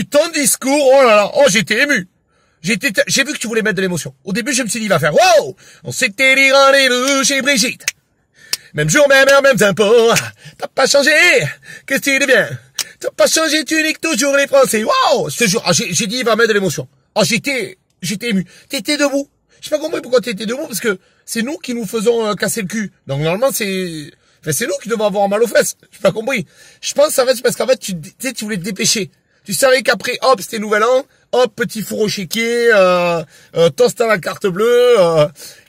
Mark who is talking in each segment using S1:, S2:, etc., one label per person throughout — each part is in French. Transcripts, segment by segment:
S1: Ton discours, oh là là, oh j'étais ému. J'ai vu que tu voulais mettre de l'émotion. Au début, je me suis dit, il va faire, wow, on s'était dit rendez-vous chez Brigitte. Même jour, même heure, même impôts. T'as pas changé. Qu'est-ce que tu deviens? T'as pas changé, tu niques toujours les Français. Wow, je te jure, j'ai dit, il va mettre de l'émotion. Oh, j'étais ému. T'étais debout. J'ai pas compris pourquoi t'étais debout, parce que c'est nous qui nous faisons casser le cul. Donc, normalement, c'est nous qui devons avoir mal aux fesses. J'ai pas compris. Je pense, en fait, c'est parce qu'en fait, tu voulais te dépêcher. Tu savais qu'après, hop, c'était Nouvel An, hop, petit four au chéquier, toast à la carte bleue.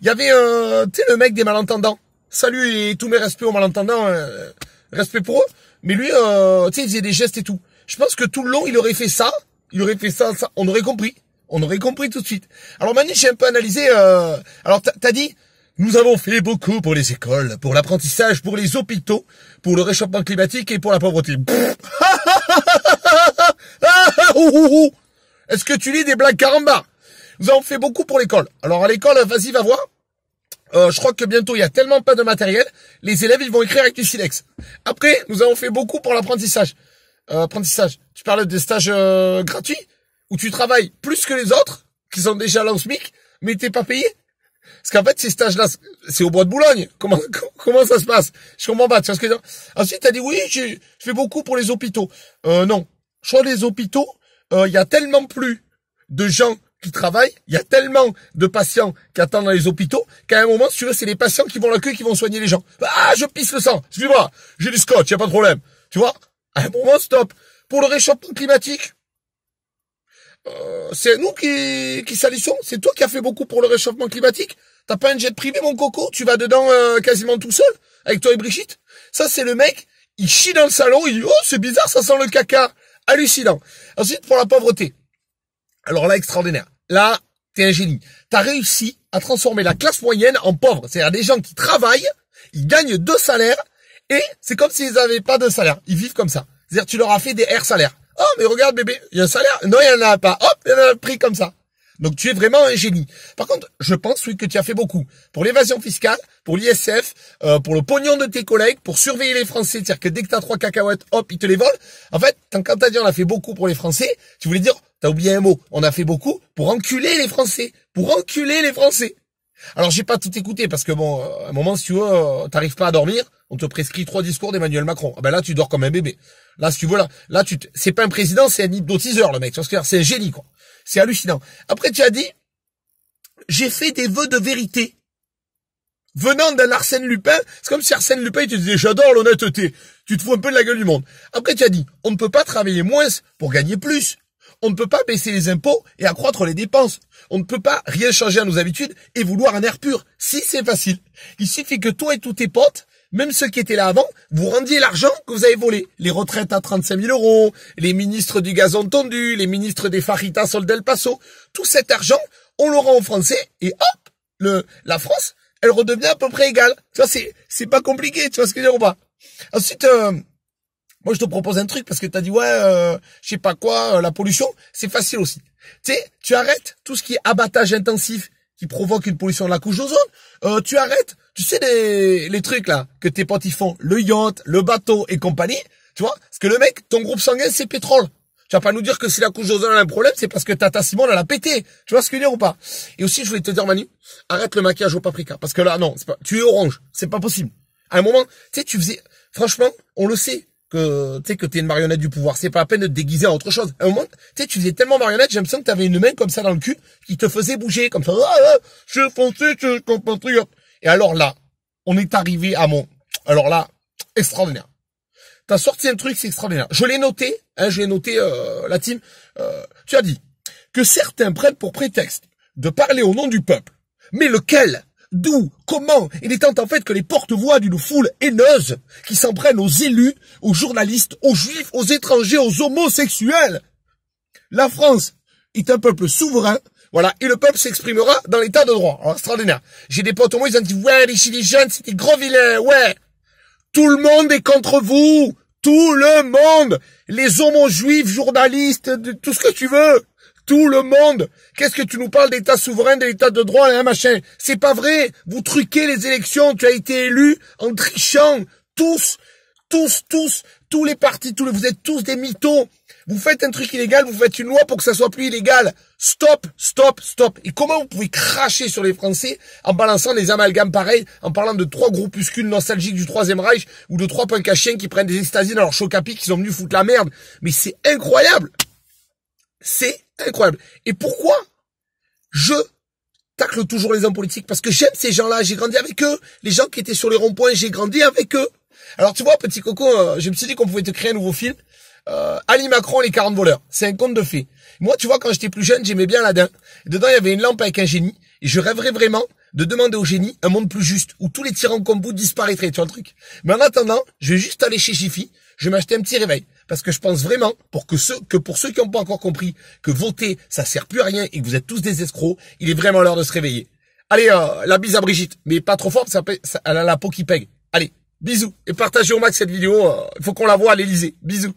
S1: Il y avait, tu sais, le mec des malentendants. Salut et tous mes respects aux malentendants, respect pour eux. Mais lui, tu sais, il faisait des gestes et tout. Je pense que tout le long, il aurait fait ça, ça. On aurait compris. On aurait compris tout de suite. Alors Manu, j'ai un peu analysé. Alors t'as dit, nous avons fait beaucoup pour les écoles, pour l'apprentissage, pour les hôpitaux, pour le réchauffement climatique et pour la pauvreté. Est-ce que tu lis des blagues caramba? Nous avons fait beaucoup pour l'école. Alors à l'école, vas-y, va voir. Je crois que bientôt, il y a tellement pas de matériel, les élèves, ils vont écrire avec du silex. Après, nous avons fait beaucoup pour l'apprentissage. Apprentissage. Tu parles des stages gratuits, où tu travailles plus que les autres, qui sont déjà là au SMIC, mais t'es pas payé. Parce qu'en fait, ces stages-là, c'est au bois de Boulogne. Comment ça se passe? Je comprends pas, tu vois ce que je veux dire? Ensuite, t'as dit, oui, je fais beaucoup pour les hôpitaux. Non. Je crois que les hôpitaux, il y a tellement plus de gens qui travaillent, il y a tellement de patients qui attendent dans les hôpitaux, qu'à un moment, si tu veux, c'est les patients qui vont à l'accueil qui vont soigner les gens. Ah, je pisse le sang. Excuse-moi. J'ai du scotch, y a pas de problème. Tu vois? À un moment, stop. Pour le réchauffement climatique, c'est nous qui salissons. C'est toi qui as fait beaucoup pour le réchauffement climatique. T'as pas un jet privé, mon coco? Tu vas dedans quasiment tout seul, avec toi et Brigitte? Ça, c'est le mec, il chie dans le salon, il dit, oh, c'est bizarre, ça sent le caca. Hallucinant. Ensuite, pour la pauvreté. Alors là, extraordinaire. Là, t'es un génie. T'as réussi à transformer la classe moyenne en pauvre. C'est-à-dire des gens qui travaillent, ils gagnent 2 salaires, et c'est comme s'ils n'avaient pas de salaire. Ils vivent comme ça. C'est-à-dire tu leur as fait des air salaires. Oh, mais regarde bébé, il y a un salaire. Non, il n'y en a pas. Hop, il y en a un prix comme ça. Donc tu es vraiment un génie. Par contre, je pense oui que tu as fait beaucoup pour l'évasion fiscale, pour l'ISF, pour le pognon de tes collègues, pour surveiller les Français. C'est-à-dire que dès que t'as 3 cacahuètes, hop, ils te les volent. En fait, quand t'as dit on a fait beaucoup pour les Français, tu voulais dire, t'as oublié un mot. On a fait beaucoup pour enculer les Français. Pour enculer les Français. Alors j'ai pas tout écouté parce que bon, à un moment si tu veux, t'arrives pas à dormir, on te prescrit 3 discours d'Emmanuel Macron. Ah ben là tu dors comme un bébé. Là si tu veux là c'est pas un président, c'est un hypnotiseur le mec. Tu vois ce que je veux dire, c'est un génie quoi. C'est hallucinant. Après tu as dit, j'ai fait des vœux de vérité. Venant d'un Arsène Lupin, c'est comme si Arsène Lupin il te disait j'adore l'honnêteté. Tu te fous un peu de la gueule du monde. Après tu as dit, on ne peut pas travailler moins pour gagner plus. On ne peut pas baisser les impôts et accroître les dépenses. On ne peut pas rien changer à nos habitudes et vouloir un air pur. Si, c'est facile. Il suffit que toi et tous tes potes, même ceux qui étaient là avant, vous rendiez l'argent que vous avez volé. Les retraites à 35 000 €, les ministres du gazon tondu, les ministres des fajitas sol del Paso. Tout cet argent, on le rend aux Français et hop, la France, elle redevient à peu près égale. Tu vois, c'est pas compliqué, tu vois ce que je veux dire ou pas? Ensuite, moi, je te propose un truc parce que t'as dit, ouais, je sais pas quoi, la pollution, c'est facile aussi. Tu sais, tu arrêtes tout ce qui est abattage intensif qui provoque une pollution de la couche d'ozone. Tu arrêtes, tu sais, les trucs là que tes potes ils font, le yacht, le bateau et compagnie, tu vois. Parce que le mec, ton groupe sanguin, c'est pétrole. Tu vas pas nous dire que si la couche d'ozone a un problème, c'est parce que Tata Simone, elle a pété. Tu vois ce que je veux dire ou pas? Et aussi, je voulais te dire, Manu, arrête le maquillage au paprika. Parce que là, non, c'est pas, tu es orange. C'est pas possible. À un moment, tu sais, tu faisais, franchement, on le sait. Que tu sais que t'es une marionnette du pouvoir, c'est pas la peine de te déguiser en autre chose. À un moment, tu sais, tu faisais tellement marionnette, j'ai l'impression que t'avais une main comme ça dans le cul qui te faisait bouger comme ça. Je suis français, je suis compatriote. Et alors là, on est arrivé à alors là, extraordinaire. T'as sorti un truc, c'est extraordinaire. Je l'ai noté, la team. Tu as dit que certains prennent pour prétexte de parler au nom du peuple. Mais lequel? D'où? Comment? Il est temps en fait que les porte-voix d'une foule haineuse qui s'en prennent aux élus, aux journalistes, aux juifs, aux étrangers, aux homosexuels. La France est un peuple souverain, voilà, et le peuple s'exprimera dans l'état de droit. Alors, extraordinaire. J'ai des potes au moins, ils ont dit, ouais, les gilets jaunes, c'était gros vilain, ouais. Tout le monde est contre vous. Tout le monde. Les homo-juifs, journalistes, tout ce que tu veux. Tout le monde. Qu'est-ce que tu nous parles d'état souverain, de l'état de droit, hein, machin? C'est pas vrai. Vous truquez les élections. Tu as été élu en trichant. Tous les partis, vous êtes tous des mythos. Vous faites un truc illégal, vous faites une loi pour que ça soit plus illégal. Stop, stop, stop. Et comment vous pouvez cracher sur les Français en balançant des amalgames pareils, en parlant de 3 groupuscules nostalgiques du Troisième Reich ou de 3 punks à chiens qui prennent des extasies dans leur choc à pic, qui sont venus foutre la merde. Mais c'est incroyable. C'est incroyable. Et pourquoi je tacle toujours les hommes politiques? Parce que j'aime ces gens-là, j'ai grandi avec eux. Les gens qui étaient sur les ronds-points, j'ai grandi avec eux. Alors tu vois, petit coco, je me suis dit qu'on pouvait te créer un nouveau film. Ali Macron, les 40 voleurs. C'est un conte de fées. Moi, tu vois, quand j'étais plus jeune, j'aimais bien Aladdin. Et dedans, il y avait une lampe avec un génie. Et je rêverais vraiment de demander au génie un monde plus juste, où tous les tyrans comme vous disparaîtraient, tu vois le truc. Mais en attendant, je vais juste aller chez Jiffy, je vais m'acheter un petit réveil. Parce que je pense vraiment, pour ceux qui n'ont pas encore compris, que voter, ça sert plus à rien et que vous êtes tous des escrocs, il est vraiment l'heure de se réveiller. Allez, la bise à Brigitte. Mais pas trop fort, elle a la peau qui pègue. Allez, bisous. Et partagez au max cette vidéo, il faut qu'on la voie à l'Elysée. Bisous.